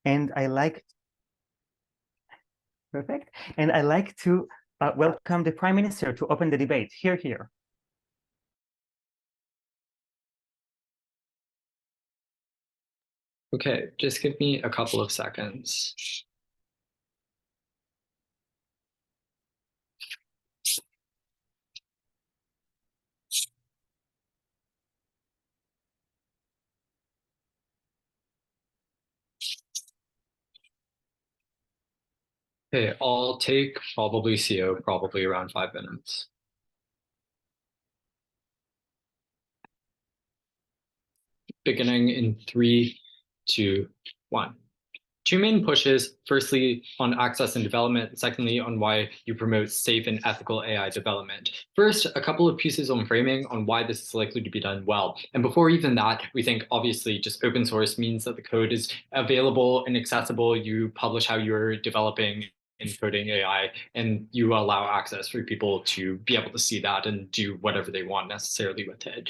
And I like Perfect. And I like to welcome the Prime Minister to open the debate. Here. Okay, just give me a couple of seconds. Okay, I'll take probably CO, probably around 5 minutes. Beginning in 3, 2, 1. Two main pushes, firstly on access and development, secondly on why you promote safe and ethical AI development. First, a couple of pieces on framing on why this is likely to be done well. And before even that, we think obviously just open source means that the code is available and accessible. You publish how you're developing and coding AI, and you allow access for people to be able to see that and do whatever they want necessarily with it.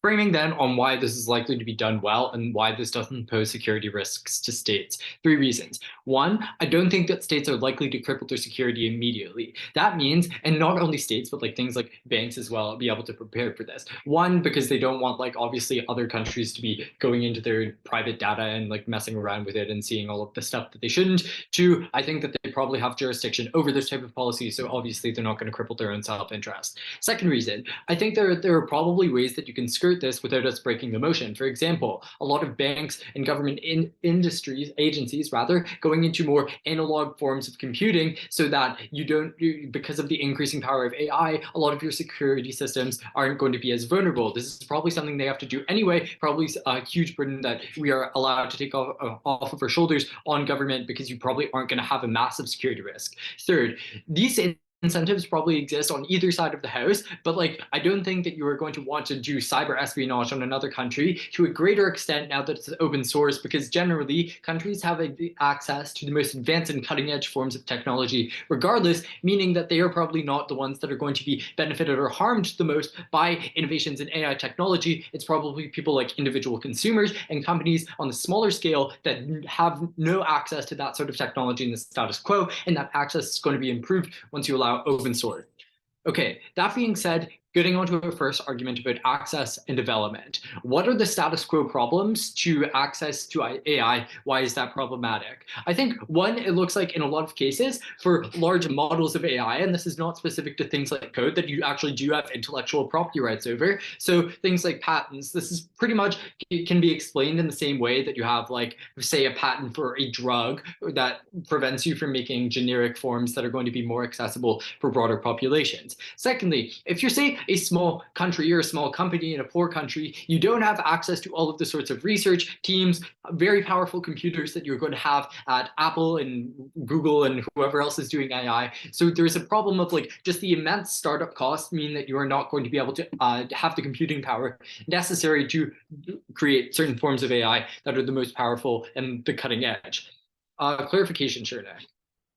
Framing then on why this is likely to be done well and why this doesn't pose security risks to states. 3 reasons. 1, I don't think that states are likely to cripple their security immediately. That means, and not only states, but like things like banks as well, be able to prepare for this. 1, because they don't want like obviously other countries to be going into their private data and like messing around with it and seeing all of the stuff that they shouldn't. 2, I think that they probably have jurisdiction over this type of policy, so obviously they're not going to cripple their own self-interest. Second reason, I think there are probably ways that you can skirt this without us breaking the motion. For example, a lot of banks and government industries, agencies rather, going into more analog forms of computing so that because of the increasing power of AI, a lot of your security systems aren't going to be as vulnerable. This is probably something they have to do anyway, probably a huge burden that we are allowed to take off of our shoulders on government because you probably aren't going to have a massive security risk. Third, these incentives probably exist on either side of the house, but like I don't think that you are going to want to do cyber espionage on another country to a greater extent now that it's open source, because generally countries have access to the most advanced and cutting edge forms of technology regardless, meaning that they are probably not the ones that are going to be benefited or harmed the most by innovations in AI technology. It's probably people like individual consumers and companies on the smaller scale that have no access to that sort of technology in the status quo, and that access is going to be improved once you allow open source. Okay, that being said, getting onto our first argument about access and development. What are the status quo problems to access to AI? Why is that problematic? I think one, it looks like in a lot of cases for large models of AI, and this is not specific to things like code, that you actually do have intellectual property rights over. So things like patents, this is pretty much, it can be explained in the same way that you have like, say, a patent for a drug that prevents you from making generic forms that are going to be more accessible for broader populations. Secondly, if you're, say, a small country or a small company in a poor country, you don't have access to all of the sorts of research teams, very powerful computers that you're going to have at Apple and Google and whoever else is doing AI. So there's a problem of like just the immense startup costs mean that you are not going to be able to have the computing power necessary to create certain forms of AI that are the most powerful and the cutting edge. Clarification, Shaurya.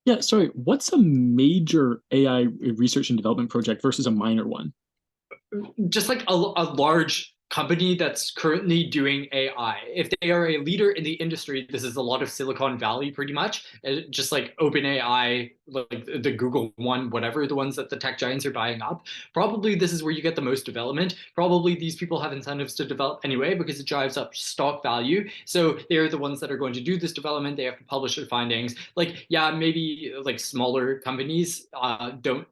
Yeah, sorry, what's a major AI research and development project versus a minor one? Just like a large company that's currently doing AI. If they are a leader in the industry, this is a lot of Silicon Valley pretty much, just like OpenAI, like the Google one, whatever, the ones that the tech giants are buying up. Probably this is where you get the most development. Probably these people have incentives to develop anyway because it drives up stock value. So they're the ones that are going to do this development. They have to publish their findings. Like, yeah, maybe like smaller companies don't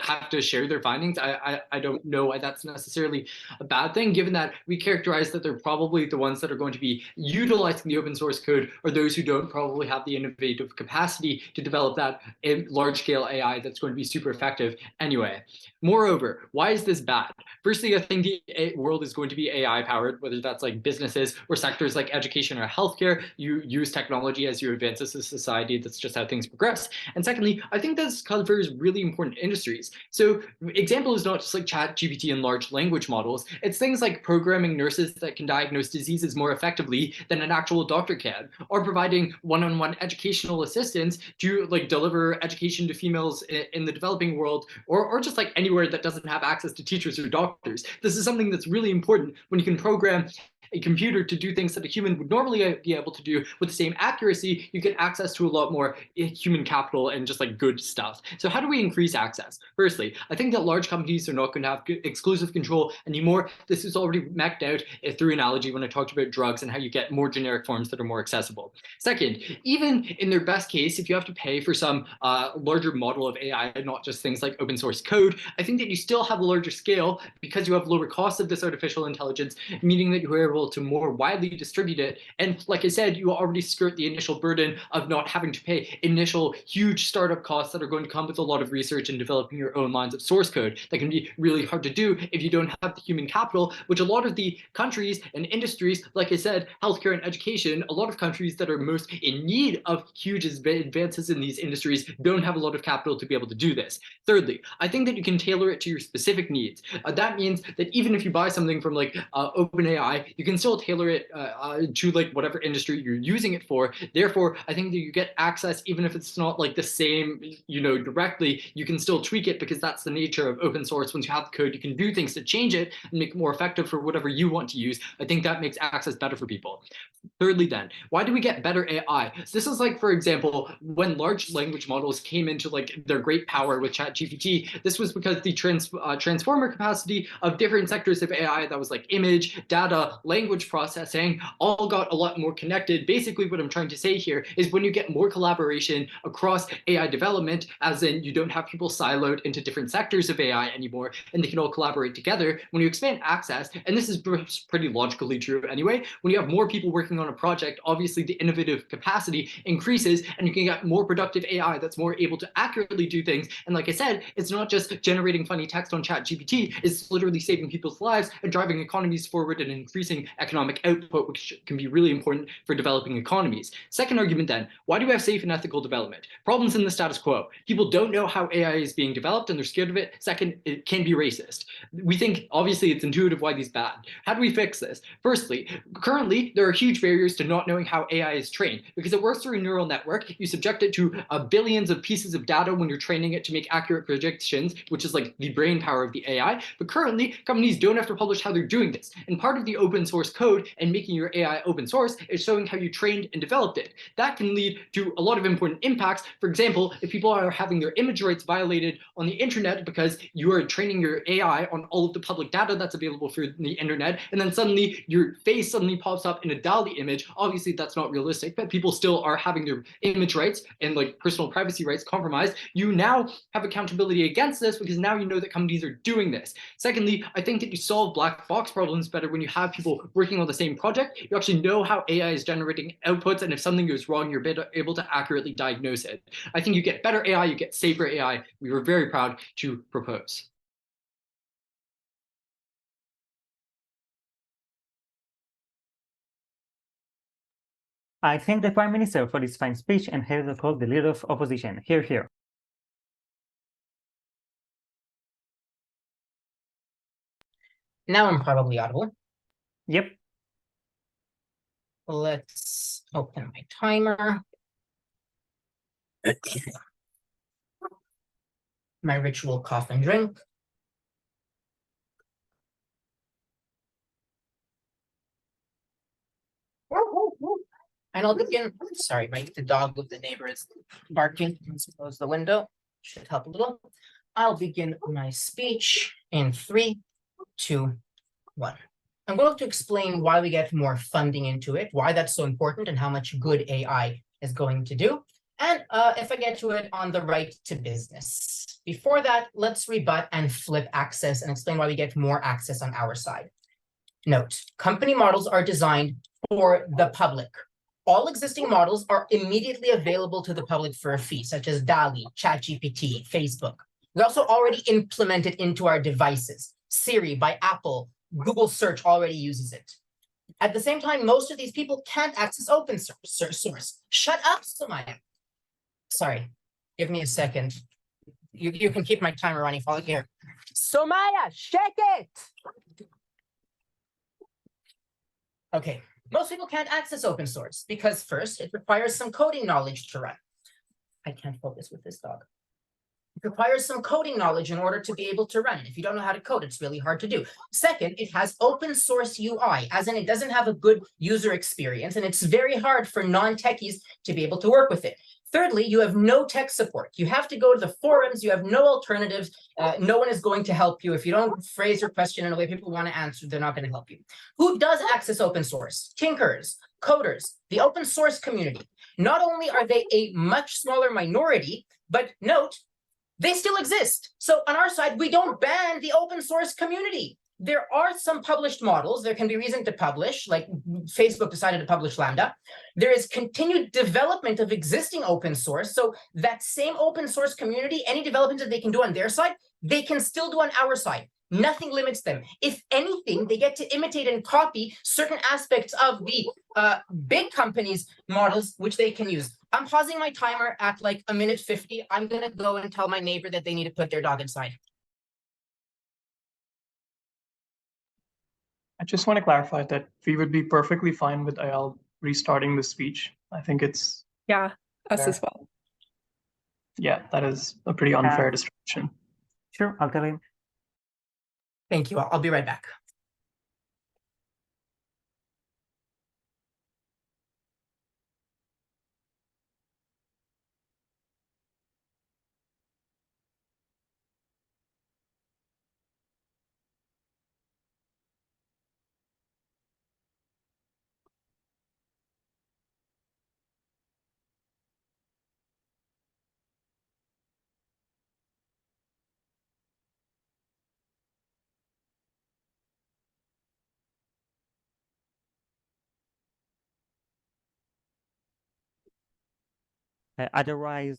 have to share their findings. I don't know why that's necessarily a bad thing, given that we characterize that they're probably the ones that are going to be utilizing the open source code, or those who don't probably have the innovative capacity to develop that large scale AI that's going to be super effective anyway. Moreover, why is this bad? Firstly, I think the world is going to be AI powered, whether that's like businesses or sectors like education or healthcare. You use technology as you advance as a society. That's just how things progress. And secondly, I think this covers really important industries. So example is not just like ChatGPT and large language models. It's things like programming nurses that can diagnose diseases more effectively than an actual doctor can, or providing one-on-one educational assistance to like deliver education to females in the developing world, or just like anywhere that doesn't have access to teachers or doctors. This is something that's really important when you can program a computer to do things that a human would normally be able to do with the same accuracy, you get access to a lot more human capital and just like good stuff. So how do we increase access? Firstly, I think that large companies are not going to have exclusive control anymore. This is already mapped out through analogy when I talked about drugs and how you get more generic forms that are more accessible. Second, even in their best case, if you have to pay for some larger model of AI, not just things like open source code, I think that you still have a larger scale because you have lower costs of this artificial intelligence, meaning that you are able to more widely distribute it. And like I said, you already skirt the initial burden of not having to pay initial huge startup costs that are going to come with a lot of research and developing your own lines of source code. That can be really hard to do if you don't have the human capital, which a lot of the countries and industries, like I said, healthcare and education, a lot of countries that are most in need of huge advances in these industries don't have a lot of capital to be able to do this. Thirdly, I think that you can tailor it to your specific needs. That means that even if you buy something from like OpenAI, you can still tailor it to like whatever industry you're using it for. Therefore, I think that you get access, even if it's not like the same, directly, you can still tweak it because that's the nature of open source. Once you have the code, you can do things to change it and make it more effective for whatever you want to use. I think that makes access better for people. Thirdly, then, why do we get better AI? This is like, for example, when large language models came into like their great power with ChatGPT, this was because the transformer capacity of different sectors of AI, that was like image, data, language processing, all got a lot more connected. Basically, what I'm trying to say here is when you get more collaboration across AI development, as in you don't have people siloed into different sectors of AI anymore, and they can all collaborate together, when you expand access, and this is pretty logically true anyway, when you have more people working on a project, obviously the innovative capacity increases and you can get more productive AI that's more able to accurately do things. And like I said, it's not just generating funny text on ChatGPT, it's literally saving people's lives and driving economies forward and increasing economic output, which can be really important for developing economies. Second argument then, why do we have safe and ethical development? Problems in the status quo. People don't know how AI is being developed and they're scared of it. Second, it can be racist. We think obviously it's intuitive why these bad. How do we fix this? Firstly, currently there are huge barriers to not knowing how AI is trained because it works through a neural network. You subject it to billions of pieces of data when you're training it to make accurate predictions, which is like the brain power of the AI. But currently, companies don't have to publish how they're doing this. And part of the open source code and making your AI open source is showing how you trained and developed it. That can lead to a lot of important impacts. For example, if people are having their image rights violated on the internet because you are training your AI on all of the public data that's available through the internet, and then suddenly your face suddenly pops up in a DALL-E image, obviously that's not realistic, but people still are having their image rights and like personal privacy rights compromised, you now have accountability against this because now you know that companies are doing this. Secondly, I think that you solve black box problems better when you have people working on the same project. You actually know how AI is generating outputs, and if something goes wrong, you're able to accurately diagnose it. I think you get better AI, you get safer AI. We were very proud to propose. I thank the Prime Minister for this fine speech and hail the call the leader of opposition. Hear, hear. Now I'm probably audible. Yep. Let's open my timer. My ritual cough and drink. And I'll begin. Sorry, the dog with the neighbor is barking. Let's close the window. Should help a little. I'll begin my speech in 3, 2, 1. I'm going to explain why we get more funding into it, why that's so important, and how much good AI is going to do. And if I get to it, on the right to business. Before that, let's rebut and flip access and explain why we get more access on our side. Note, company models are designed for the public. All existing models are immediately available to the public for a fee, such as DALL-E, ChatGPT, Facebook. We also already implement it into our devices. Siri by Apple, Google Search already uses it. At the same time, most of these people can't access open source. Shut up, Sumaya. Sorry, give me a second. You can keep my timer running. Follow here. Sumaya, shake it! Okay, most people can't access open source because first, it requires some coding knowledge to run. I can't focus with this dog. It requires some coding knowledge in order to be able to run it. If you don't know how to code, it's really hard to do. Second, it has open source UI, as in it doesn't have a good user experience, and it's very hard for non-techies to be able to work with it. Thirdly, you have no tech support. You have to go to the forums. You have no alternatives. No one is going to help you. If you don't phrase your question in a way people want to answer, they're not going to help you. Who does access open source? Tinkers, coders, the open source community. Not only are they a much smaller minority, but note, they still exist. So on our side, we don't ban the open source community. There are some published models. There can be reason to publish, like Facebook decided to publish Lambda. There is continued development of existing open source. So that same open source community, any development that they can do on their side, they can still do on our side. Nothing limits them. If anything, they get to imitate and copy certain aspects of the big companies' models, which they can use. I'm pausing my timer at like 1:50. I'm going to go and tell my neighbor that they need to put their dog inside. I just want to clarify that we would be perfectly fine with Ayal restarting the speech. I think it's, Yeah, us fair. as well. Yeah, that is a pretty unfair distraction. Sure, I'll tell him. Thank you. I'll be right back. Otherwise,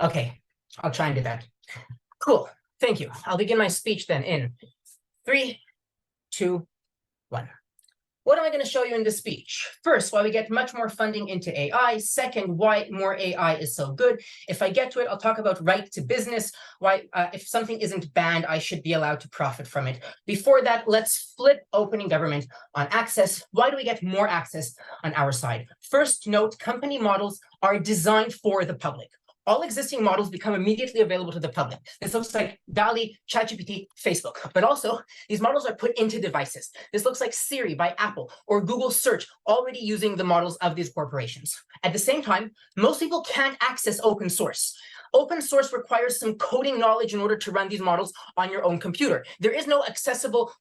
Okay, I'll try and do that. Cool. Thank you. I'll begin my speech then in 3, 2, 1. What am I going to show you in this speech? First, why we get much more funding into AI. Second, why more AI is so good. If I get to it, I'll talk about right to business, why if something isn't banned, I should be allowed to profit from it. Before that, let's flip opening government on access. Why do we get more access on our side? First, note, company models are designed for the public. All existing models become immediately available to the public. This looks like DALL-E, ChatGPT, Facebook. But also, these models are put into devices. This looks like Siri by Apple or Google Search, already using the models of these corporations. At the same time, most people can't access open source. Open source requires some coding knowledge in order to run these models on your own computer. There is no accessible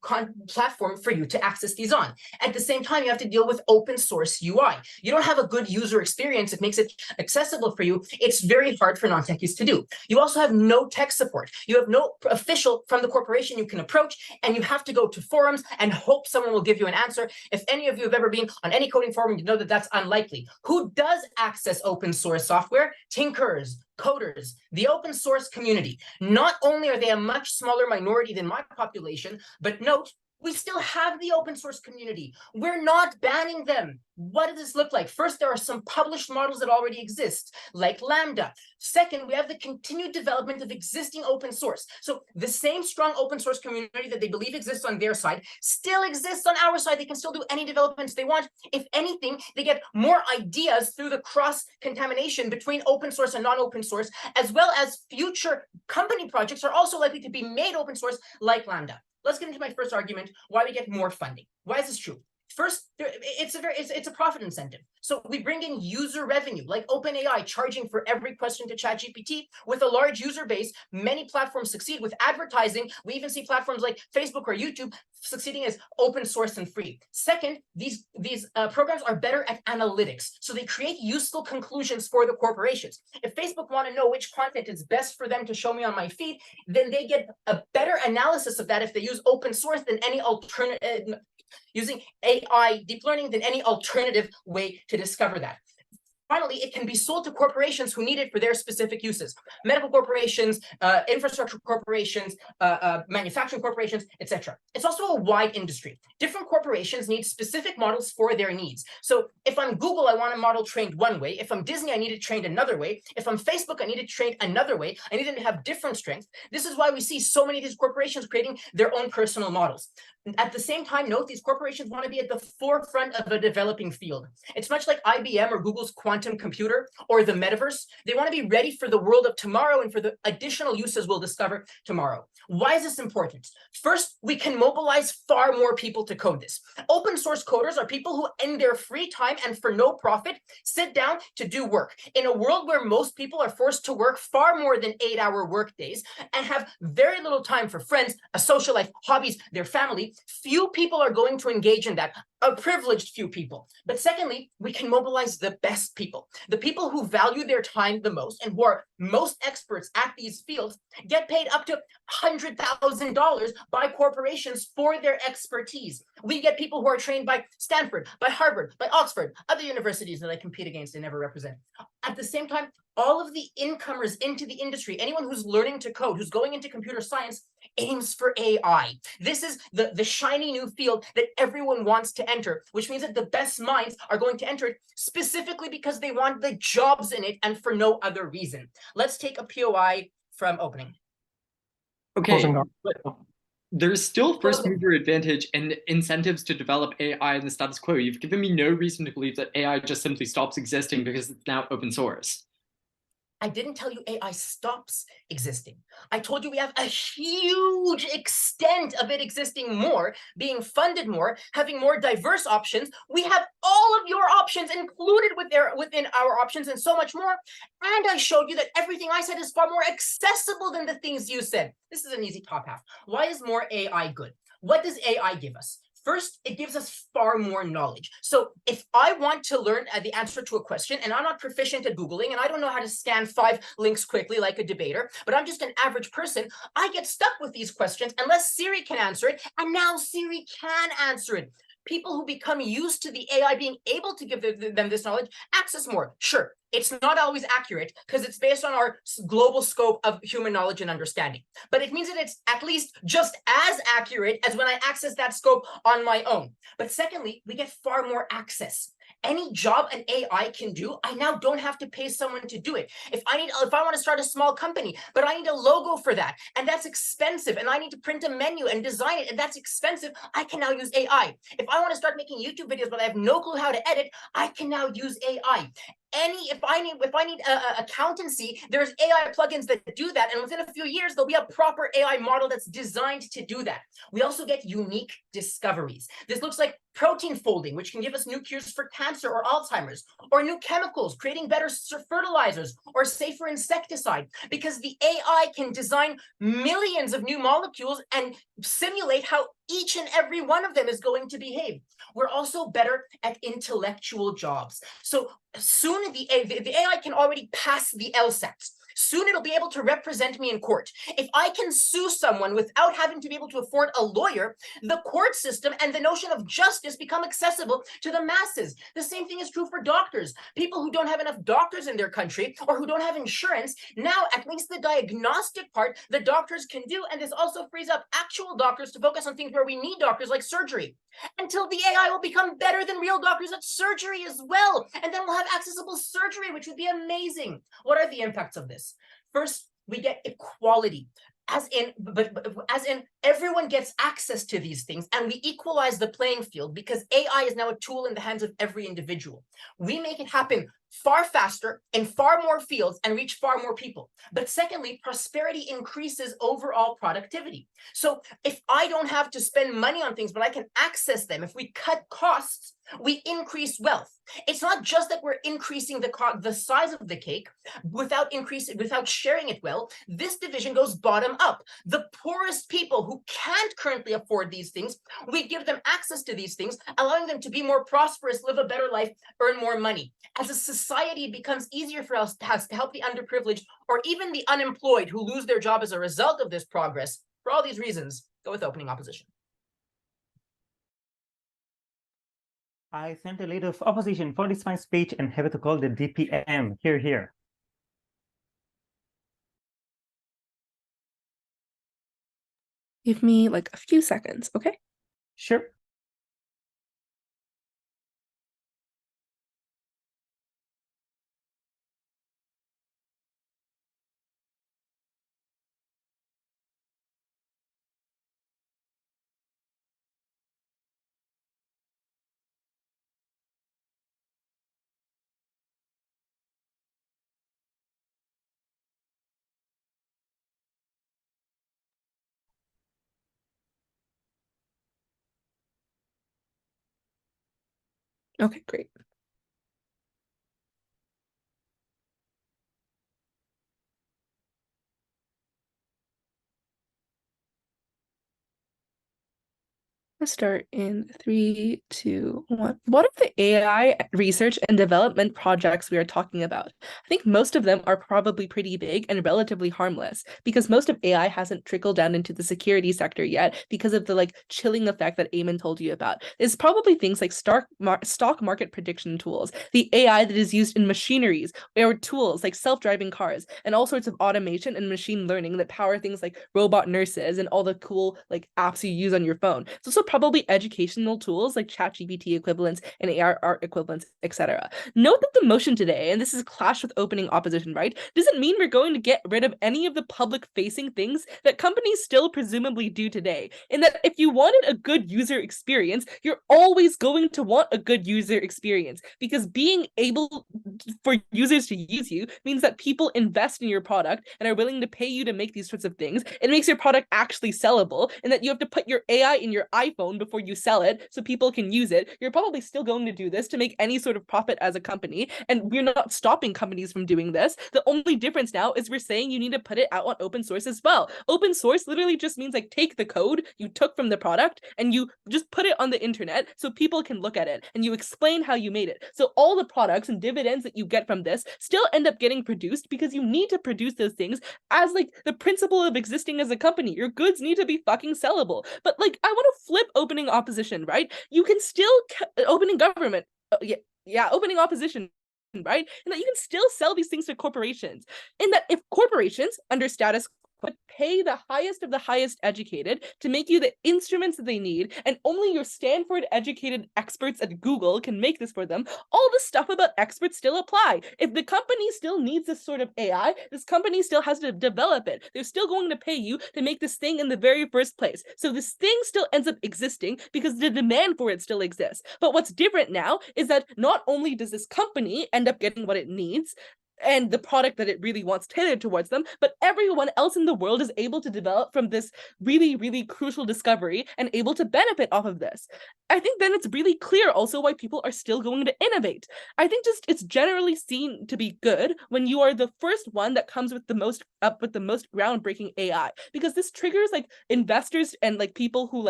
platform for you to access these on. At the same time, you have to deal with open source UI. You don't have a good user experience that makes it accessible for you. It's very hard for non-techies to do. You also have no tech support. You have no official from the corporation you can approach, and you have to go to forums and hope someone will give you an answer. If any of you have ever been on any coding forum, you know that that's unlikely. Who does access open source software? Tinkers, coders, the open source community. Not only are they a much smaller minority than my population, but note, we still have the open source community. We're not banning them. What does this look like? First, there are some published models that already exist, like Lambda. Second, we have the continued development of existing open source. So the same strong open source community that they believe exists on their side still exists on our side. They can still do any developments they want. If anything, they get more ideas through the cross-contamination between open source and non-open source, as well as future company projects are also likely to be made open source like Lambda. Let's get into my first argument, why we get more funding. Why is this true? First, it's a profit incentive. So we bring in user revenue, like OpenAI charging for every question to ChatGPT. With a large user base, many platforms succeed with advertising. We even see platforms like Facebook or YouTube succeeding as open source and free. Second, these programs are better at analytics. So they create useful conclusions for the corporations. If Facebook want to know which content is best for them to show me on my feed, then they get a better analysis of that if they use open source than any alternative, using AI deep learning than any alternative way to discover that. Finally, it can be sold to corporations who need it for their specific uses. Medical corporations, infrastructure corporations, manufacturing corporations, etc. It's also a wide industry. Different corporations need specific models for their needs. So if I'm Google, I want a model trained one way. If I'm Disney, I need it trained another way. If I'm Facebook, I need it trained another way. I need them to have different strengths. This is why we see so many of these corporations creating their own personal models. At the same time, note, these corporations want to be at the forefront of a developing field. It's much like IBM or Google's quantum quantum computer or the metaverse. They want to be ready for the world of tomorrow and for the additional uses we'll discover tomorrow. Why is this important? First, we can mobilize far more people to code this. Open source coders are people who in their free time and for no profit sit down to do work. In a world where most people are forced to work far more than 8-hour work days and have very little time for friends, a social life, hobbies, their family, few people are going to engage in that. A privileged few people. But secondly, we can mobilize the best people. The people who value their time the most and who are most experts at these fields get paid up to $100,000 by corporations for their expertise. We get people who are trained by Stanford, by Harvard, by Oxford, other universities that I compete against and never represent. At the same time, all of the incomers into the industry, anyone who's learning to code, who's going into computer science, aims for AI. This is the shiny new field that everyone wants to enter, which means that the best minds are going to enter it specifically because they want the jobs in it and for no other reason. Let's take a POI from opening. Okay, Closing down. but there's still first Closing. mover advantage and incentives to develop AI in the status quo. You've given me no reason to believe that AI just simply stops existing because it's now open source. I didn't tell you AI stops existing. I told you we have a huge extent of it existing more, being funded more, having more diverse options. We have all of your options included within our options and so much more. And I showed you that everything I said is far more accessible than the things you said. This is an easy top half. Why is more AI good? What does AI give us? First, it gives us far more knowledge. So if I want to learn the answer to a question, and I'm not proficient at Googling, and I don't know how to scan 5 links quickly like a debater, but I'm just an average person, I get stuck with these questions unless Siri can answer it, and now Siri can answer it. People who become used to the AI being able to give them this knowledge access more. Sure, it's not always accurate because it's based on our global scope of human knowledge and understanding. But it means that it's at least just as accurate as when I access that scope on my own. But secondly, we get far more access. Any job an AI can do, I now don't have to pay someone to do it. If I want to start a small company, but I need a logo for that, and that's expensive, and I need to print a menu and design it, and that's expensive, I can now use AI. If I want to start making YouTube videos, but I have no clue how to edit, I can now use AI. If I need accountancy, there's AI plugins that do that, and within a few years there'll be a proper AI model that's designed to do that. We also get unique discoveries. This looks like protein folding, which can give us new cures for cancer or Alzheimer's, or new chemicals, creating better fertilizers or safer insecticide, because the AI can design millions of new molecules and simulate how each and every one of them is going to behave. We're also better at intellectual jobs. So soon the AI can already pass the LSATs. Soon it'll be able to represent me in court. If I can sue someone without having to be able to afford a lawyer, the court system and the notion of justice become accessible to the masses. The same thing is true for doctors. People who don't have enough doctors in their country or who don't have insurance, now at least the diagnostic part the doctors can do, and this also frees up actual doctors to focus on things where we need doctors like surgery. Until the AI will become better than real doctors at surgery as well, and then we'll have accessible surgery, which would be amazing. What are the impacts of this? First, we get equality, as in everyone gets access to these things, and we equalize the playing field because AI is now a tool in the hands of every individual. We make it happen far faster in far more fields and reach far more people. But secondly, prosperity increases overall productivity. So if I don't have to spend money on things, but I can access them, if we cut costs, we increase wealth. It's not just that we're increasing the size of the cake without sharing it well. This division goes bottom up. The poorest people who can't currently afford these things, we give them access to these things, allowing them to be more prosperous, live a better life, earn more money. As a society, it becomes easier for us to help the underprivileged or even the unemployed who lose their job as a result of this progress. For all these reasons, go with opening opposition. I sent a leader of opposition for this fine speech and have it to call the DPM. Here. Give me like a few seconds, okay? Sure. Okay, great. Let's start in 3, 2, 1. What are the AI research and development projects we are talking about? I think most of them are probably pretty big and relatively harmless because most of AI hasn't trickled down into the security sector yet because of the chilling effect that Eamon told you about. It's probably things like stock market prediction tools, the AI that is used in machineries or tools like self-driving cars, and all sorts of automation and machine learning that power things like robot nurses and all the cool apps you use on your phone. It's also probably educational tools like ChatGPT equivalents and AR art equivalents, etc. Note that the motion today, and this is a clash with opening opposition, right, doesn't mean we're going to get rid of any of the public-facing things that companies still presumably do today. In that if you wanted a good user experience, you're always going to want a good user experience because being able for users to use you means that people invest in your product and are willing to pay you to make these sorts of things. It makes your product actually sellable, and that you have to put your AI in your iPhone before you sell it so people can use it. You're probably still going to do this to make any sort of profit as a company, and we're not stopping companies from doing this. The only difference now is we're saying you need to put it out on open source as well. Open source literally just means take the code you took from the product and you just put it on the internet so people can look at it, and you explain how you made it. So all the products and dividends that you get from this still end up getting produced because you need to produce those things as the principle of existing as a company. Your goods need to be fucking sellable. But I want to flip opening opposition, right? You can still opening government. Opening opposition, right? And that you can still sell these things to corporations. And that if corporations under status pay the highest of the highest educated to make you the instruments that they need, and only your Stanford educated experts at Google can make this for them, all the stuff about experts still apply. If the company still needs this sort of AI, this company still has to develop it. They're still going to pay you to make this thing in the very first place. So this thing still ends up existing because the demand for it still exists. But what's different now is that not only does this company end up getting what it needs, and the product that it really wants tailored towards them, but everyone else in the world is able to develop from this really, really crucial discovery and able to benefit off of this. I think then it's really clear also why people are still going to innovate. I think just it's generally seen to be good when you are the first one that comes with the most groundbreaking AI, because this triggers investors and people who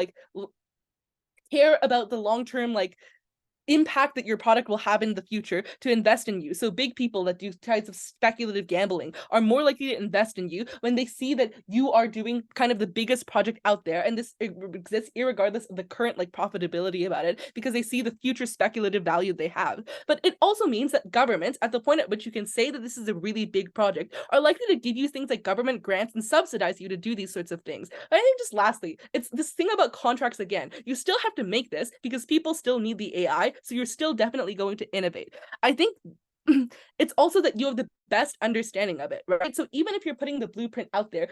care about the long-term impact that your product will have in the future to invest in you. So big people that do types of speculative gambling are more likely to invest in you when they see that you are doing kind of the biggest project out there, and this exists irregardless of the current profitability about it, because they see the future speculative value they have. But it also means that governments, at the point at which you can say that this is a really big project, are likely to give you things like government grants and subsidize you to do these sorts of things. But I think just lastly, it's this thing about contracts again. You still have to make this because people still need the AI, so you're still definitely going to innovate. I think it's also that you have the best understanding of it, right? So even if you're putting the blueprint out there,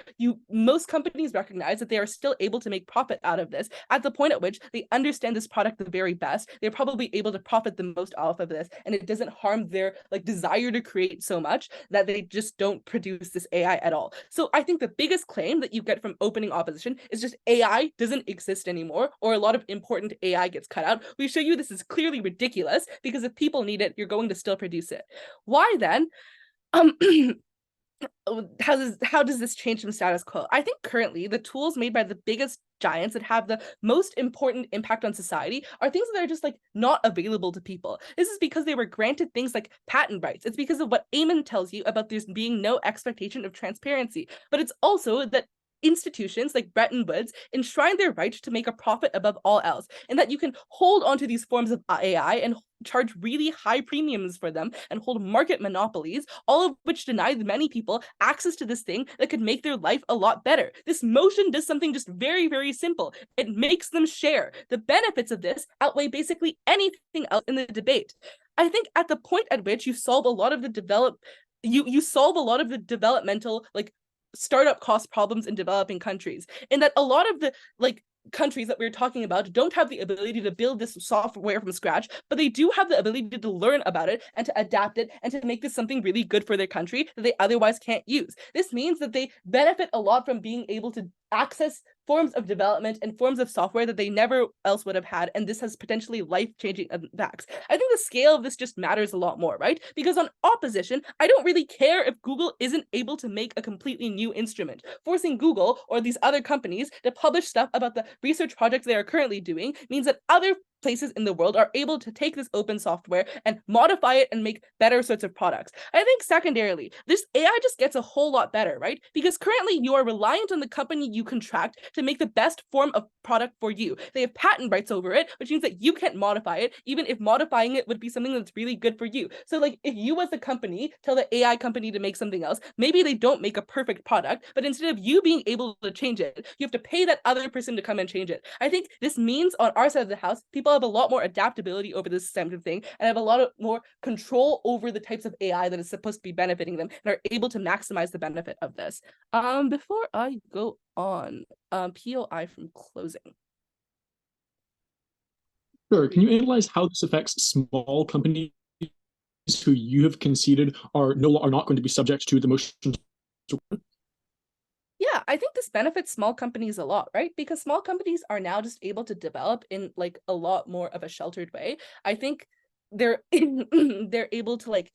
most companies recognize that they are still able to make profit out of this at the point at which they understand this product the very best. They're probably able to profit the most off of this, and it doesn't harm their desire to create so much that they just don't produce this AI at all. So I think the biggest claim that you get from opening opposition is just AI doesn't exist anymore, or a lot of important AI gets cut out. We show you this is clearly ridiculous because if people need it, you're going to still produce it. Why then? How does this change from status quo? I think currently the tools made by the biggest giants that have the most important impact on society are things that are just not available to people. This is because they were granted things like patent rights. It's because of what Eamon tells you about there being no expectation of transparency. But it's also that institutions like Bretton Woods enshrine their right to make a profit above all else, and that you can hold onto these forms of AI and charge really high premiums for them and hold market monopolies, all of which deny many people access to this thing that could make their life a lot better. This motion does something just very, very simple. It makes them share. The benefits of this outweigh basically anything else in the debate. I think at the point at which you solve a lot of the developmental startup cost problems in developing countries, and that a lot of the countries that we're talking about don't have the ability to build this software from scratch, but they do have the ability to learn about it and to adapt it and to make this something really good for their country that they otherwise can't use. This means that they benefit a lot from being able to access forms of development and forms of software that they never else would have had, and this has potentially life-changing impacts. I think the scale of this just matters a lot more, right? Because on opposition, I don't really care if Google isn't able to make a completely new instrument. Forcing Google or these other companies to publish stuff about the research projects they are currently doing means that other places in the world are able to take this open software and modify it and make better sorts of products. I think secondarily, this AI just gets a whole lot better, right? Because currently you are reliant on the company you contract to make the best form of product for you. They have patent rights over it, which means that you can't modify it, even if modifying it would be something that's really good for you. So like if you as the company tell the AI company to make something else, maybe they don't make a perfect product, but instead of you being able to change it, you have to pay that other person to come and change it. I think this means on our side of the house, people have a lot more adaptability over this kind of thing and have a lot more control over the types of AI that is supposed to be benefiting them and are able to maximize the benefit of this. Before I go on, POI from closing. Sure. Can you analyze how this affects small companies who you have conceded are not going to be subject to the motion? Yeah, I think this benefits small companies a lot, right? Because small companies are now just able to develop in like a lot more of a sheltered way. I think they're they're able to like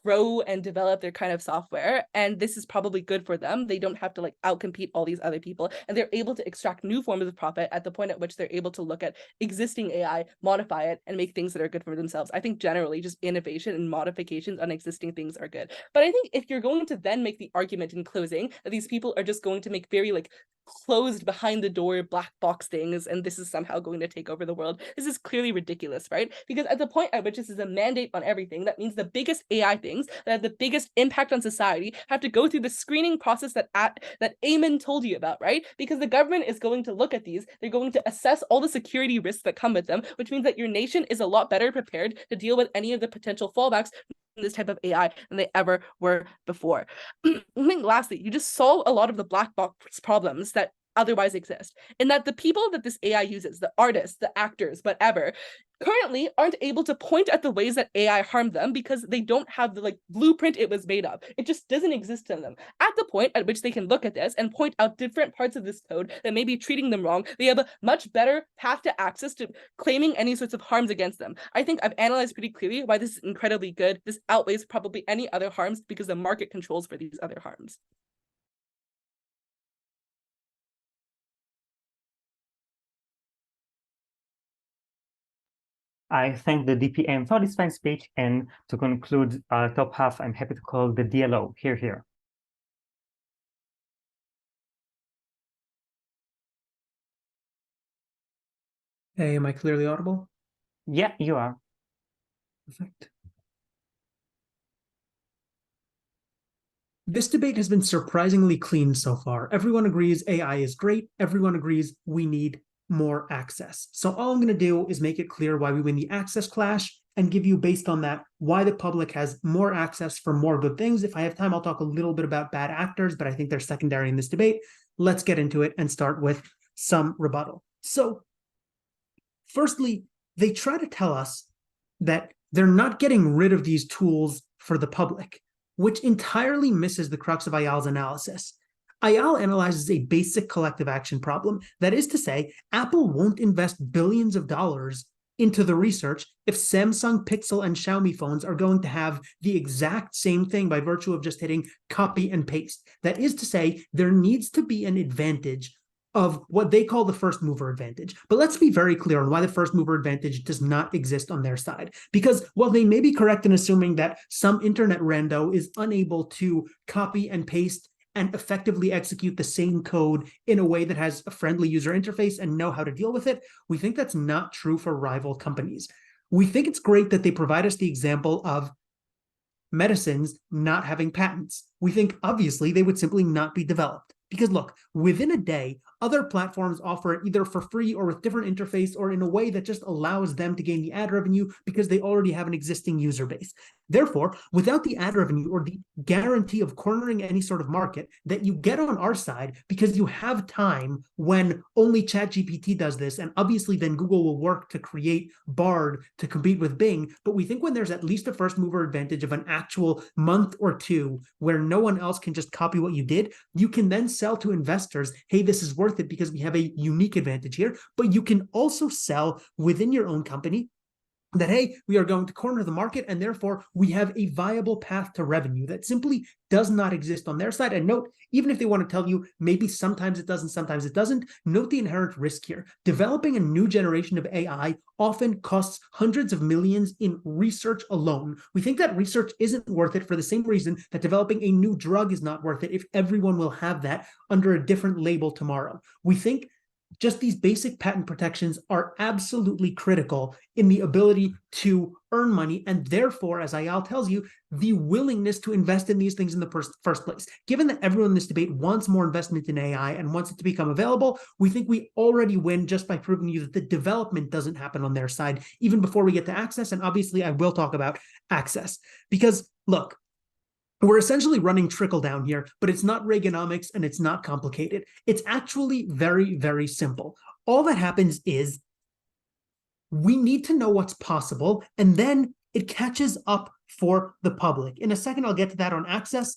grow and develop their kind of software, and this is probably good for them. They don't have to like outcompete all these other people, and they're able to extract new forms of profit at the point at which they're able to look at existing AI, modify it, and make things that are good for themselves. I think generally just innovation and modifications on existing things are good. But I think if you're going to then make the argument in closing that these people are just going to make very like closed behind the door black box things and this is somehow going to take over the world, this is clearly ridiculous, right? Because at the point at which this is a mandate on everything, that means the biggest AI things that have the biggest impact on society have to go through the screening process that Eamon told you about, right? Because the government is going to look at these, they're going to assess all the security risks that come with them, which means that your nation is a lot better prepared to deal with any of the potential fallbacks in this type of AI than they ever were before. I think lastly, you just solve a lot of the black box problems that otherwise exist, in that the people that this AI uses, the artists, the actors, whatever, currently aren't able to point at the ways that AI harmed them because they don't have the like blueprint it was made of. It just doesn't exist in them. At the point at which they can look at this and point out different parts of this code that may be treating them wrong, they have a much better path to access to claiming any sorts of harms against them. I think I've analyzed pretty clearly why this is incredibly good. This outweighs probably any other harms because the market controls for these other harms. I thank the DPM for this fine speech, and to conclude our top half, I'm happy to call the DLO. Here. Hey, am I clearly audible? Yeah, you are. Perfect. This debate has been surprisingly clean so far. Everyone agrees AI is great. Everyone agrees we need more access. So all I'm going to do is make it clear why we win the access clash and give you, based on that, why the public has more access for more good things. If I have time, I'll talk a little bit about bad actors, but I think they're secondary in this debate. Let's get into it and start with some rebuttal. So firstly, they try to tell us that they're not getting rid of these tools for the public, which entirely misses the crux of Ayal's analysis. Ayal analyzes a basic collective action problem. That is to say, Apple won't invest billions of dollars into the research if Samsung, Pixel, and Xiaomi phones are going to have the exact same thing by virtue of just hitting copy and paste. That is to say, there needs to be an advantage of what they call the first mover advantage. But let's be very clear on why the first mover advantage does not exist on their side. Because while they may be correct in assuming that some internet rando is unable to copy and paste and effectively execute the same code in a way that has a friendly user interface and know how to deal with it, we think that's not true for rival companies. We think it's great that they provide us the example of medicines not having patents. We think obviously they would simply not be developed. Because look, within a day, other platforms offer it either for free or with different interface or in a way that just allows them to gain the ad revenue because they already have an existing user base. Therefore, without the ad revenue or the guarantee of cornering any sort of market that you get on our side because you have time when only ChatGPT does this, and obviously then Google will work to create Bard to compete with Bing, but we think when there's at least a first mover advantage of an actual month or two where no one else can just copy what you did, you can then say sell to investors, hey, this is worth it because we have a unique advantage here. But you can also sell within your own company that, hey, we are going to corner the market and therefore we have a viable path to revenue that simply does not exist on their side. And note, even if they want to tell you maybe sometimes it does and sometimes it doesn't, note the inherent risk here. Developing a new generation of AI often costs hundreds of millions in research alone. We think that research isn't worth it for the same reason that developing a new drug is not worth it if everyone will have that under a different label tomorrow. We think just these basic patent protections are absolutely critical in the ability to earn money, and therefore, as Ayal tells you, the willingness to invest in these things in the first place. Given that everyone in this debate wants more investment in AI and wants it to become available, we think we already win just by proving to you that the development doesn't happen on their side, even before we get to access. And obviously, I will talk about access. Because, look, we're essentially running trickle down here, but it's not Reaganomics and it's not complicated. It's actually very, very simple. All that happens is we need to know what's possible, and then it catches up for the public. In a second, I'll get to that on access.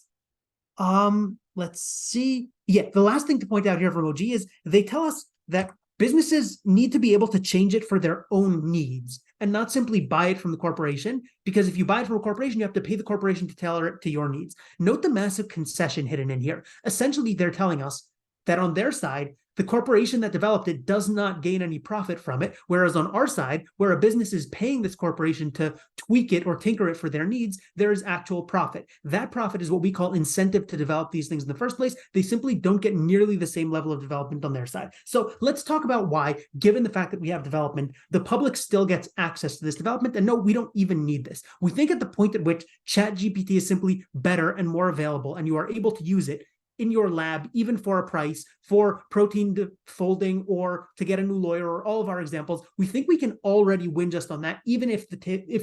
Let's see. Yeah, the last thing to point out here from OG is they tell us that businesses need to be able to change it for their own needs and not simply buy it from the corporation, because if you buy it from a corporation, you have to pay the corporation to tailor it to your needs. Note the massive concession hidden in here. Essentially, they're telling us that on their side, the corporation that developed it does not gain any profit from it, whereas on our side, where a business is paying this corporation to tweak it or tinker it for their needs, there is actual profit. That profit is what we call incentive to develop these things in the first place. They simply don't get nearly the same level of development on their side. So let's talk about why, given the fact that we have development, the public still gets access to this development. And no, we don't even need this. We think at the point at which ChatGPT is simply better and more available, and you are able to use it in your lab, even for a price, for protein folding or to get a new lawyer, or all of our examples, we think we can already win just on that, even if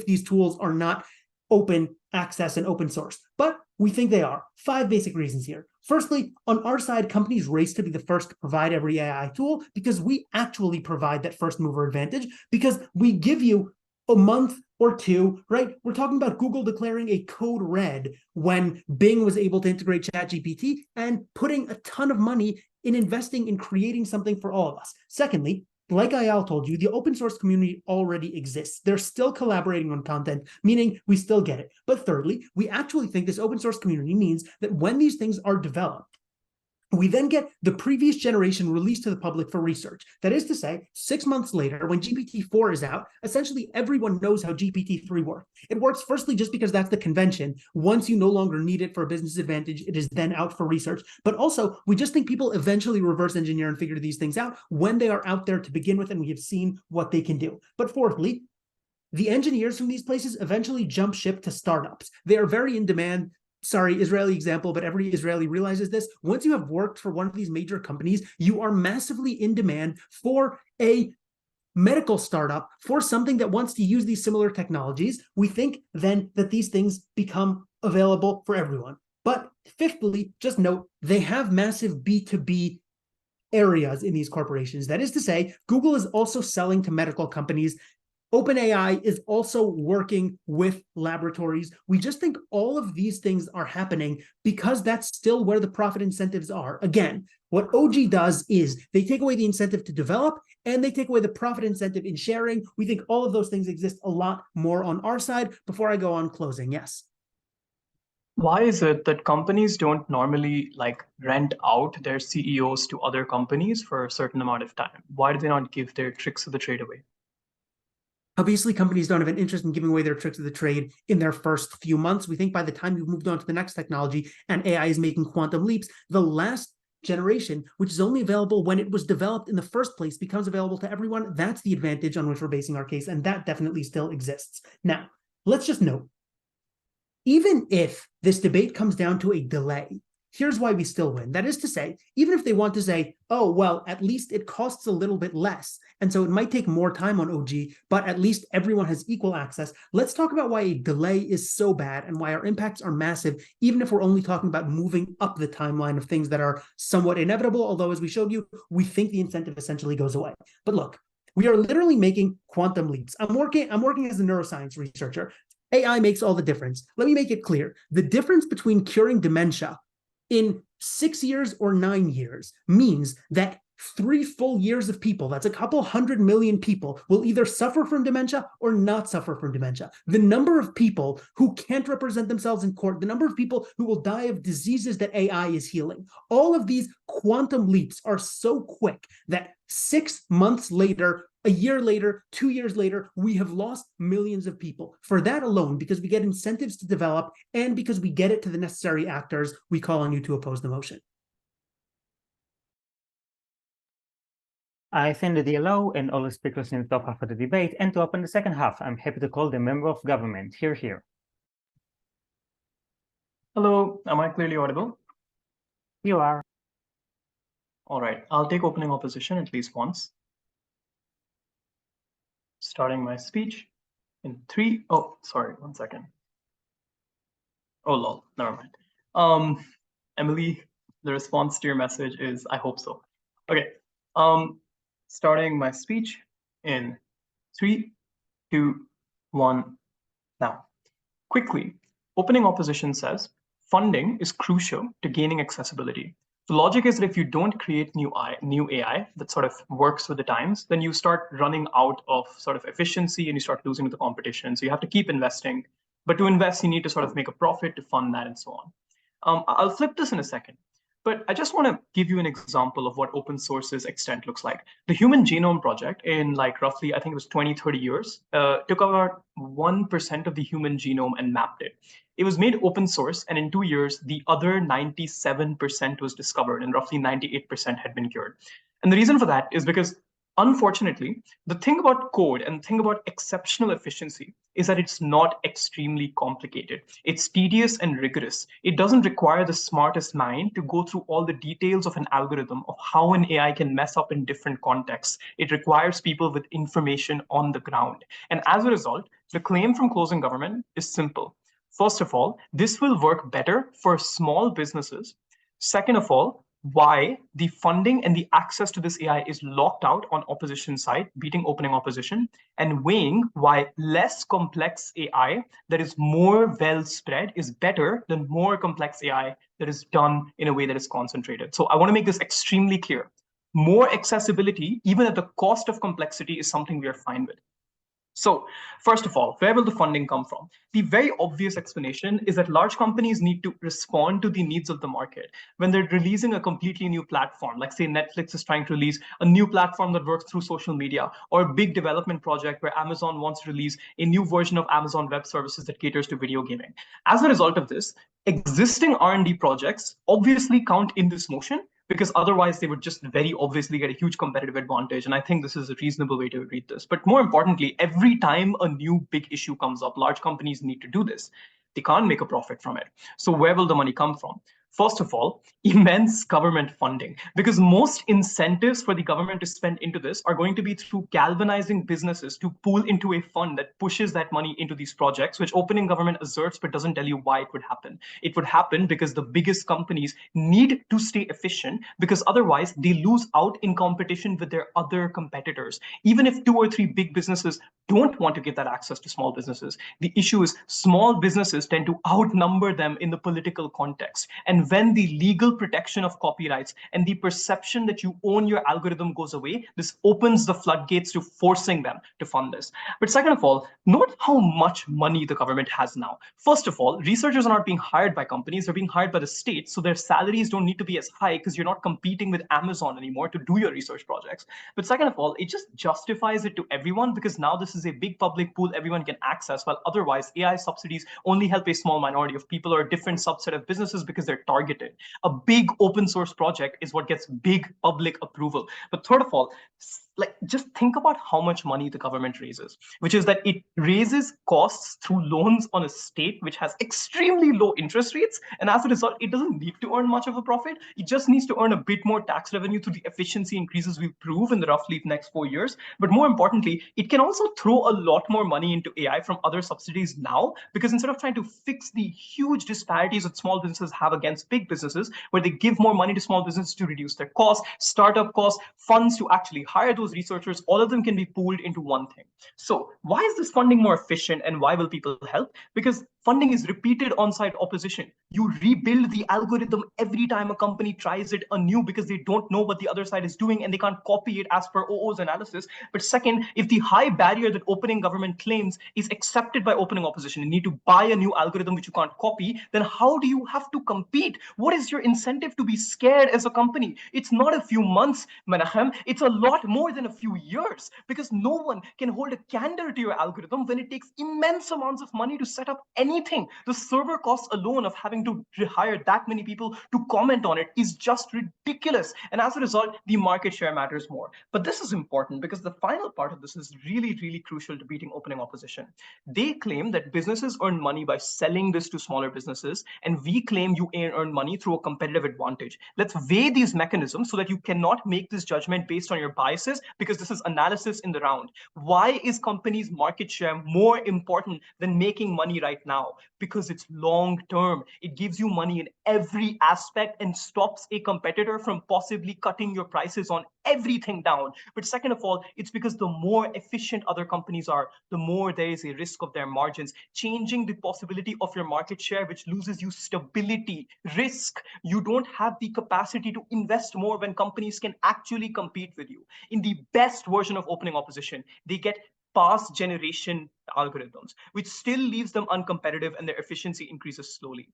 these tools are not open access and open source. But we think they are. 5 basic reasons here. Firstly, on our side, companies race to be the first to provide every AI tool because we actually provide that first mover advantage, because we give you a month or two, right? We're talking about Google declaring a code red when Bing was able to integrate ChatGPT and putting a ton of money in investing in creating something for all of us. Secondly, like Ayal told you, the open source community already exists. They're still collaborating on content, meaning we still get it. But thirdly, we actually think this open source community means that when these things are developed, we then get the previous generation released to the public for research. That is to say, 6 months later, when GPT-4 is out, essentially everyone knows how GPT-3 works. It works firstly just because that's the convention. Once you no longer need it for a business advantage, it is then out for research. But also, we just think people eventually reverse engineer and figure these things out when they are out there to begin with, and we have seen what they can do. But fourthly, the engineers from these places eventually jump ship to startups. They are very in demand. Sorry, Israeli example, but every Israeli realizes this. Once you have worked for one of these major companies, you are massively in demand for a medical startup, for something that wants to use these similar technologies. We think then that these things become available for everyone. But fifthly, just note, they have massive B2B areas in these corporations. That is to say, Google is also selling to medical companies. OpenAI is also working with laboratories. We just think all of these things are happening because that's still where the profit incentives are. Again, what OG does is they take away the incentive to develop and they take away the profit incentive in sharing. We think all of those things exist a lot more on our side. Before I go on closing, yes. Why is it that companies don't normally rent out their CEOs to other companies for a certain amount of time? Why do they not give their tricks of the trade away? Obviously, companies don't have an interest in giving away their tricks of the trade in their first few months. We think by the time you've moved on to the next technology and AI is making quantum leaps, the last generation, which is only available when it was developed in the first place, becomes available to everyone. That's the advantage on which we're basing our case, and that definitely still exists. Now, let's just note, even if this debate comes down to a delay, here's why we still win. That is to say, even if they want to say, oh, well, at least it costs a little bit less, and so it might take more time on OG, but at least everyone has equal access. Let's talk about why a delay is so bad and why our impacts are massive, even if we're only talking about moving up the timeline of things that are somewhat inevitable, although as we showed you, we think the incentive essentially goes away. But look, we are literally making quantum leaps. I'm working as a neuroscience researcher. AI makes all the difference. Let me make it clear. The difference between curing dementia in 6 years or 9 years means that 3 full years of people, that's a couple 100 million people, will either suffer from dementia or not suffer from dementia. The number of people who can't represent themselves in court, the number of people who will die of diseases that AI is healing, all of these quantum leaps are so quick that 6 months later, a year later, 2 years later, we have lost millions of people. For that alone, because we get incentives to develop and because we get it to the necessary actors, we call on you to oppose the motion. I send the allow and all the speakers in the top half of the debate. And to open the second half, I'm happy to call the member of government. Here. Hello, am I clearly audible? You are. All right, I'll take opening opposition at least once. Starting my speech in 3. Oh, sorry, 1 second. Oh, lol, never mind. Emily, the response to your message is, I hope so. Okay, starting my speech in 3, 2, 1, now. Quickly, opening opposition says, funding is crucial to gaining accessibility. The logic is that if you don't create new AI that sort of works with the times, then you start running out of sort of efficiency and you start losing to the competition. So you have to keep investing. But to invest, you need to sort of make a profit to fund that and so on. I'll flip this in a second. But I just want to give you an example of what open source's extent looks like. The Human Genome Project in like roughly, I think it was 20, 30 years, took about 1% of the human genome and mapped it. It was made open source, and in 2 years, the other 97% was discovered, and roughly 98% had been cured. And the reason for that is because, unfortunately, the thing about code and the thing about exceptional efficiency is that it's not extremely complicated. It's tedious and rigorous. It doesn't require the smartest mind to go through all the details of an algorithm of how an AI can mess up in different contexts. It requires people with information on the ground. And as a result, the claim from closing government is simple. First of all, this will work better for small businesses. Second of all, why the funding and the access to this AI is locked out on opposition side, beating opening opposition, and weighing why less complex AI that is more well spread is better than more complex AI that is done in a way that is concentrated. So I want to make this extremely clear. More accessibility, even at the cost of complexity, is something we are fine with. So first of all, where will the funding come from? The very obvious explanation is that large companies need to respond to the needs of the market. When they're releasing a completely new platform, like say Netflix is trying to release a new platform that works through social media, or a big development project where Amazon wants to release a new version of Amazon Web Services that caters to video gaming. As a result of this, existing R&D projects obviously count in this motion, because otherwise they would just very obviously get a huge competitive advantage. And I think this is a reasonable way to read this. But more importantly, every time a new big issue comes up, large companies need to do this. They can't make a profit from it. So where will the money come from? First of all, immense government funding, because most incentives for the government to spend into this are going to be through galvanizing businesses to pool into a fund that pushes that money into these projects, which opening government asserts but doesn't tell you why it would happen. It would happen because the biggest companies need to stay efficient, because otherwise they lose out in competition with their other competitors. Even if 2 or 3 big businesses don't want to give that access to small businesses, the issue is small businesses tend to outnumber them in the political context. And when the legal protection of copyrights and the perception that you own your algorithm goes away, this opens the floodgates to forcing them to fund this. But second of all, note how much money the government has now. First of all, researchers are not being hired by companies, they're being hired by the state, so their salaries don't need to be as high because you're not competing with Amazon anymore to do your research projects. But second of all, it just justifies it to everyone, because now this is a big public pool everyone can access, while otherwise AI subsidies only help a small minority of people or a different subset of businesses because they're targeted. A big open source project is what gets big public approval. But third of all, like, just think about how much money the government raises, which is that it raises costs through loans on a state which has extremely low interest rates. And as a result, it doesn't need to earn much of a profit. It just needs to earn a bit more tax revenue through the efficiency increases we prove in the roughly next 4 years. But more importantly, it can also throw a lot more money into AI from other subsidies now, because instead of trying to fix the huge disparities that small businesses have against big businesses, where they give more money to small businesses to reduce their costs, startup costs, funds to actually hire those researchers, all of them can be pooled into one thing. So why is this funding more efficient and why will people help? Because Funding is repeated on-site opposition. You rebuild the algorithm every time a company tries it anew because they don't know what the other side is doing and they can't copy it as per OO's analysis. But second, if the high barrier that opening government claims is accepted by opening opposition, you need to buy a new algorithm which you can't copy, then how do you have to compete? What is your incentive to be scared as a company? It's not a few months, Menachem, it's a lot more than a few years, because no one can hold a candle to your algorithm when it takes immense amounts of money to set up anything. The server costs alone of having to hire that many people to comment on it is just ridiculous. And as a result, the market share matters more. But this is important because the final part of this is really, really crucial to beating opening opposition. They claim that businesses earn money by selling this to smaller businesses, and we claim you earn money through a competitive advantage. Let's weigh these mechanisms so that you cannot make this judgment based on your biases, because this is analysis in the round. Why is companies' market share more important than making money right now? Because it's long term. It gives you money in every aspect and stops a competitor from possibly cutting your prices on everything down. But second of all, it's because the more efficient other companies are, the more there is a risk of their margins, changing the possibility of your market share, which loses you stability, risk. You don't have the capacity to invest more when companies can actually compete with you. In the best version of opening opposition, they get past generation algorithms, which still leaves them uncompetitive and their efficiency increases slowly.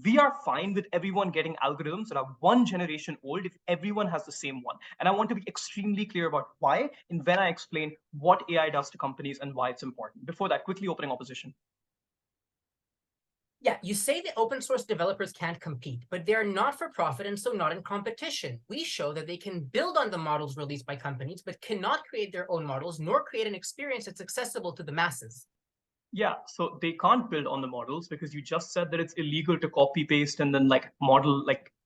We are fine with everyone getting algorithms that are 1 generation old if everyone has the same one. And I want to be extremely clear about why and when I explain what AI does to companies and why it's important. Before that, quickly opening opposition. Yeah, you say the open source developers can't compete, but they're not for profit and so not in competition. We show that they can build on the models released by companies, but cannot create their own models, nor create an experience that's accessible to the masses. Yeah, so they can't build on the models because you just said that it's illegal to copy paste and then model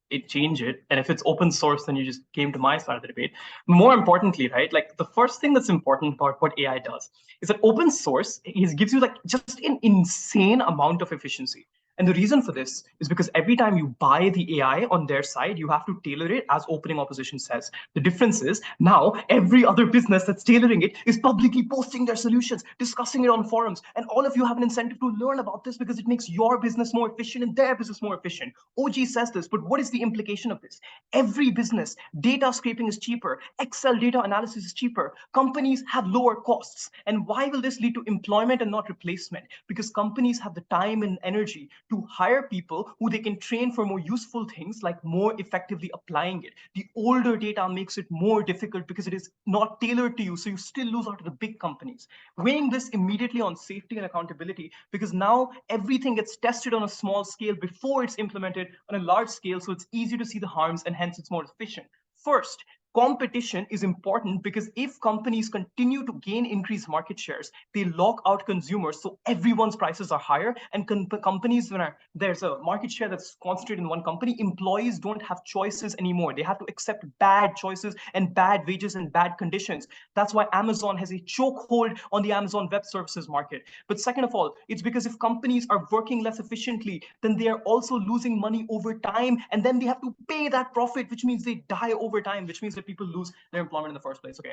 it change it. And if it's open source, then you just came to my side of the debate. More importantly, right, the first thing that's important about what AI does is that open source gives you just an insane amount of efficiency. And the reason for this is because every time you buy the AI on their side, you have to tailor it as opening opposition says. The difference is now every other business that's tailoring it is publicly posting their solutions, discussing it on forums. And all of you have an incentive to learn about this because it makes your business more efficient and their business more efficient. OG says this, but what is the implication of this? Every business, data scraping is cheaper. Excel data analysis is cheaper. Companies have lower costs. And why will this lead to employment and not replacement? Because companies have the time and energy to hire people who they can train for more useful things, like more effectively applying it. The older data makes it more difficult because it is not tailored to you, so you still lose out to the big companies. Weighing this immediately on safety and accountability, because now everything gets tested on a small scale before it's implemented on a large scale, so it's easier to see the harms and hence it's more efficient. First, competition is important because if companies continue to gain increased market shares, they lock out consumers, so everyone's prices are higher. And companies, when there's a market share that's concentrated in one company, employees don't have choices anymore. They have to accept bad choices and bad wages and bad conditions. That's why Amazon has a chokehold on the Amazon Web Services market. But second of all, it's because if companies are working less efficiently, then they are also losing money over time, and then they have to pay that profit, which means they die over time, which means that people lose their employment in the first place. Okay,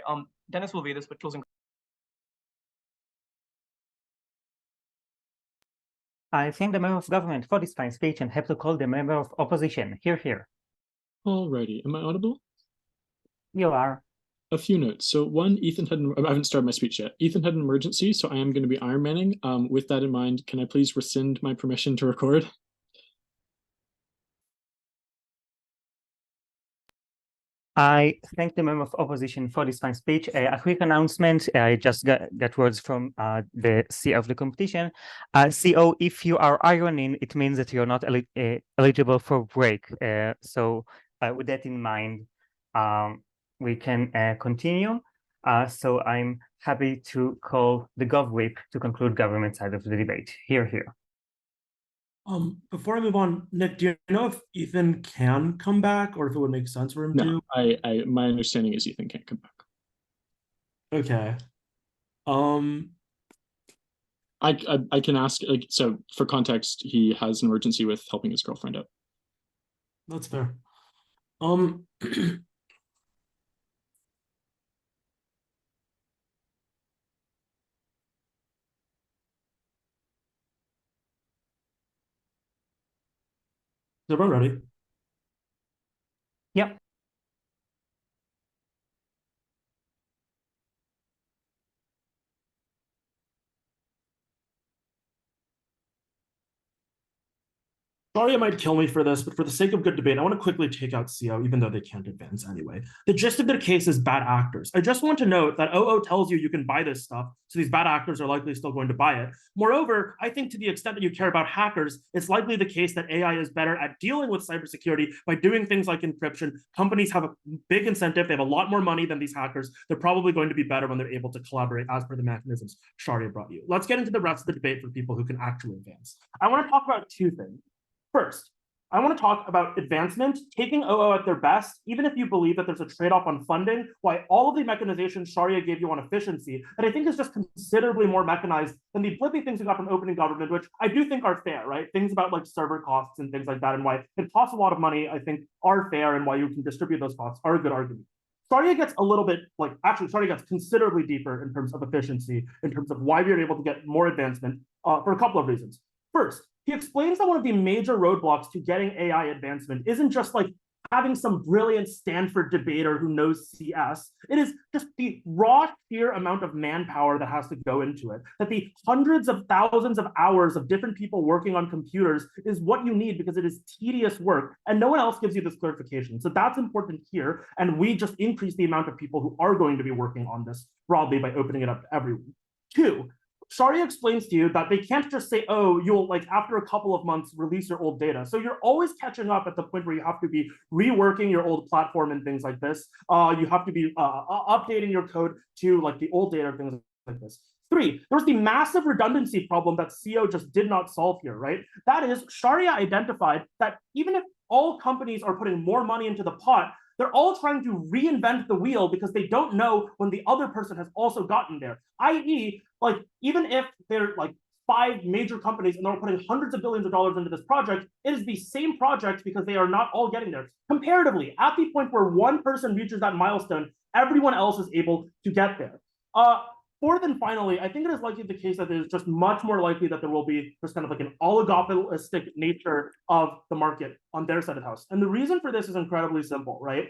Dennis will weigh this, but closing. I thank the member of government for this fine speech and have to call the member of opposition. Here. Alrighty, am I audible? You are. A few notes. So one, I haven't started my speech yet. Ethan had an emergency, so I am going to be Iron Manning. With that in mind, can I please rescind my permission to record? I thank the member of opposition for this fine speech. A quick announcement. I just got words from the CEO of the competition. CEO, if you are ironing, it means that you're not eligible for break. So with that in mind, we can continue. So I'm happy to call the Gov Whip to conclude government side of the debate. Here. Before I move on, Nick, do you know if Ethan can come back or if it would make sense for him to? My understanding is Ethan can't come back. Okay. I can ask, so for context, he has an emergency with helping his girlfriend out. That's fair. everyone ready? Yep. Shaurya might kill me for this, but for the sake of good debate, I want to quickly take out CO, even though they can't advance anyway. The gist of their case is bad actors. I just want to note that OO tells you can buy this stuff, so these bad actors are likely still going to buy it. Moreover, I think to the extent that you care about hackers, it's likely the case that AI is better at dealing with cybersecurity by doing things like encryption. Companies have a big incentive. They have a lot more money than these hackers. They're probably going to be better when they're able to collaborate as per the mechanisms Shaurya brought you. Let's get into the rest of the debate for people who can actually advance. I want to talk about two things. First, I want to talk about advancement, taking OO at their best, even if you believe that there's a trade-off on funding, why all of the mechanization Shaurya gave you on efficiency, that I think is just considerably more mechanized than the blippy things we got from opening government, which I do think are fair, right? Things about like server costs and things like that, and why it costs a lot of money, I think are fair, and why you can distribute those costs are a good argument. Shaurya gets a little bit, Shaurya gets considerably deeper in terms of efficiency, in terms of why we are able to get more advancement for a couple of reasons. First, he explains that one of the major roadblocks to getting AI advancement isn't just like having some brilliant Stanford debater who knows CS. It is just the raw sheer amount of manpower that has to go into it, that the hundreds of thousands of hours of different people working on computers is what you need because it is tedious work, and no one else gives you this clarification. So that's important here, and we just increase the amount of people who are going to be working on this broadly by opening it up to everyone. Two, Shaurya explains to you that they can't just say, oh, you'll after a couple of months release your old data. So you're always catching up at the point where you have to be reworking your old platform and things like this. You have to be updating your code to the old data and things like this. Three, there's the massive redundancy problem that CO just did not solve here, right? That is, Shaurya identified that even if all companies are putting more money into the pot, they're all trying to reinvent the wheel because they don't know when the other person has also gotten there. I.e., even if they're 5 major companies and they're putting hundreds of billions of dollars into this project, it is the same project because they are not all getting there. Comparatively, at the point where one person reaches that milestone, everyone else is able to get there. Fourth and finally, I think it is likely the case that it is just much more likely that there will be just kind of an oligopolistic nature of the market on their side of the house. And the reason for this is incredibly simple, right?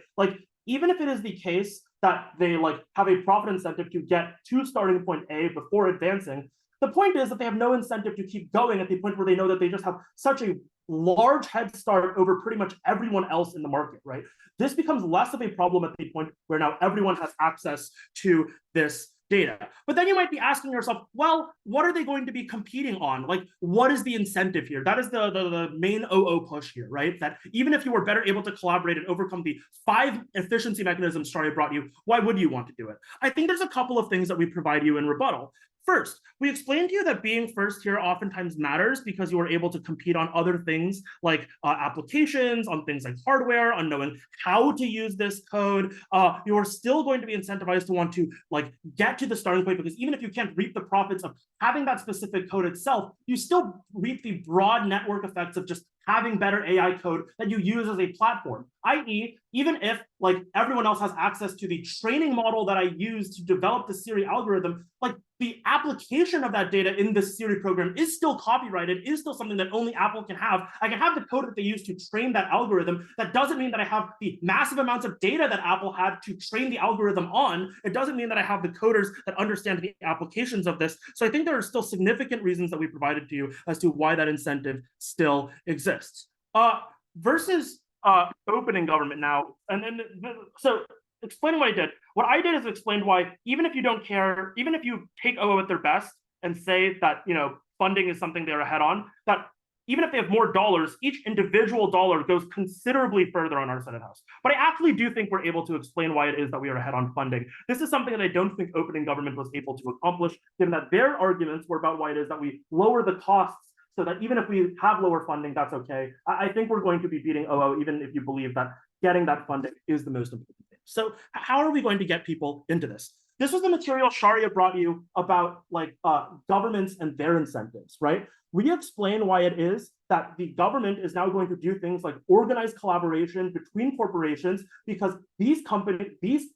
Even if it is the case that they have a profit incentive to get to starting point A before advancing, the point is that they have no incentive to keep going at the point where they know that they just have such a large head start over pretty much everyone else in the market, right? This becomes less of a problem at the point where now everyone has access to this data. But then you might be asking yourself, well, what are they going to be competing on? What is the incentive here? That is the main OO push here, right? That even if you were better able to collaborate and overcome the 5 efficiency mechanisms Shaurya brought you, why would you want to do it? I think there's a couple of things that we provide you in rebuttal. First, we explained to you that being first here oftentimes matters because you are able to compete on other things like applications, on things like hardware, on knowing how to use this code. You are still going to be incentivized to want to get to the starting point because even if you can't reap the profits of having that specific code itself, you still reap the broad network effects of just having better AI code that you use as a platform, i.e., even if everyone else has access to the training model that I use to develop the Siri algorithm, the application of that data in the Siri program is still copyrighted, is still something that only Apple can have. I can have the code that they use to train that algorithm. That doesn't mean that I have the massive amounts of data that Apple had to train the algorithm on. It doesn't mean that I have the coders that understand the applications of this. So I think there are still significant reasons that we provided to you as to why that incentive still exists. Versus opening government now, so explaining what I did is explained why even if you don't care, even if you take OO at their best and say that funding is something they're ahead on, that even if they have more dollars, each individual dollar goes considerably further on our side of the house. But I actually do think we're able to explain why it is that we are ahead on funding. This is something that I don't think opening government was able to accomplish, given that their arguments were about why it is that we lower the costs so that even if we have lower funding, that's okay. I think we're going to be beating OO, even if you believe that getting that funding is the most important thing. So how are we going to get people into this? This was the material Shaurya brought you about governments and their incentives, right? We explain why it is that the government is now going to do things like organize collaboration between corporations because these countries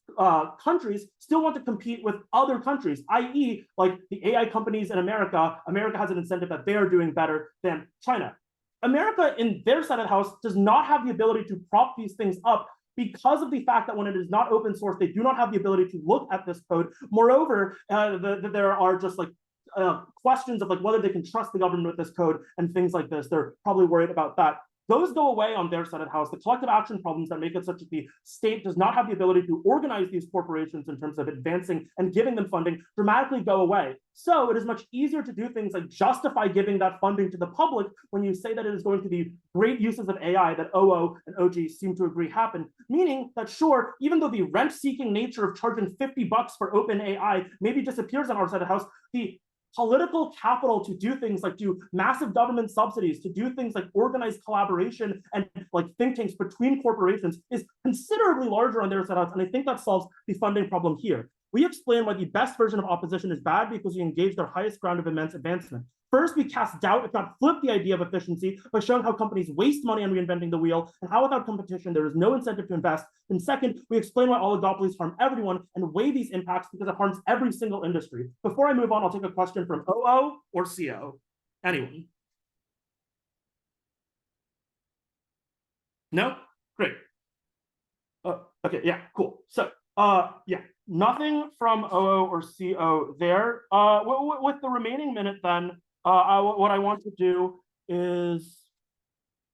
still want to compete with other countries, i.e., the AI companies in America. America has an incentive that they are doing better than China. America, in their Senate House, does not have the ability to prop these things up because of the fact that when it is not open source, they do not have the ability to look at this code. Moreover, there are just like questions of like whether they can trust the government with this code and things like this. They're probably worried about that. Those go away on their Senate House. The collective action problems that make it such that the state does not have the ability to organize these corporations in terms of advancing and giving them funding dramatically go away. So it is much easier to do things like justify giving that funding to the public when you say that it is going to be great uses of AI that OO and OG seem to agree happen, meaning that sure, even though the rent-seeking nature of charging $50 for open AI maybe disappears on our Senate House, the political capital to do things like do massive government subsidies, to do things like organized collaboration and like think tanks between corporations is considerably larger on their setups. And I think that solves the funding problem here. We explain why the best version of opposition is bad because we engage their highest ground of immense advancement. First, we cast doubt, if not flip the idea of efficiency by showing how companies waste money on reinventing the wheel and how without competition, there is no incentive to invest. And second, we explain why oligopolies harm everyone and weigh these impacts because it harms every single industry. Before I move on, I'll take a question from OO or CO. Anyone? No? Great. Okay, yeah, cool. So, yeah, nothing from OO or CO there. With the remaining minute then, what I want to do is,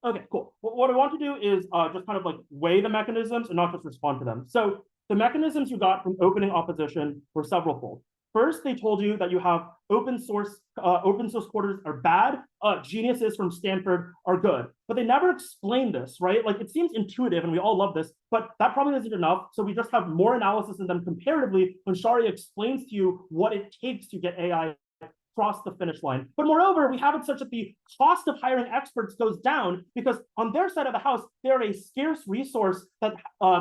okay, cool. What I want to do is just kind of like weigh the mechanisms and not just respond to them. So the mechanisms you got from opening opposition were several-fold. First, they told you that you have open source quarters are bad, geniuses from Stanford are good. But they never explained this, right? Like it seems intuitive and we all love this, but that probably isn't enough. So we just have more analysis in them comparatively when Shaurya explains to you what it takes to get AI cross the finish line. But moreover, we have it such that the cost of hiring experts goes down because on their side of the house, they're a scarce resource that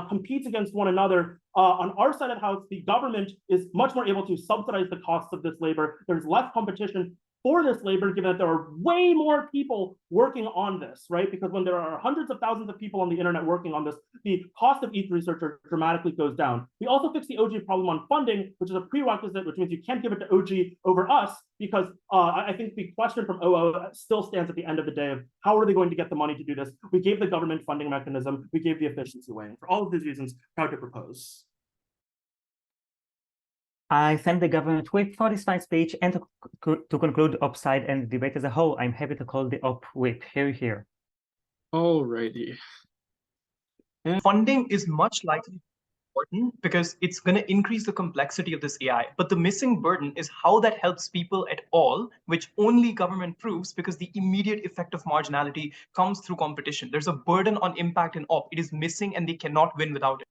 competes against one another. On our side of the house, the government is much more able to subsidize the costs of this labor. There's less competition for this labor, given that there are way more people working on this, right? Because when there are hundreds of thousands of people on the internet working on this, the cost of each researcher dramatically goes down. We also fix the OG problem on funding, which is a prerequisite, which means you can't give it to OG over us, because I think the question from OO still stands at the end of the day of how are they going to get the money to do this? We gave the government funding mechanism, we gave the efficiency way. For all of these reasons, proud to propose. I thank the government whip for this fine speech, and to conclude op side and the debate as a whole, I'm happy to call the op whip. Here. Alrighty. Funding is much likely important because it's going to increase the complexity of this AI. But the missing burden is how that helps people at all, which only government proves because the immediate effect of marginality comes through competition. There's a burden on impact in op. It is missing and they cannot win without it.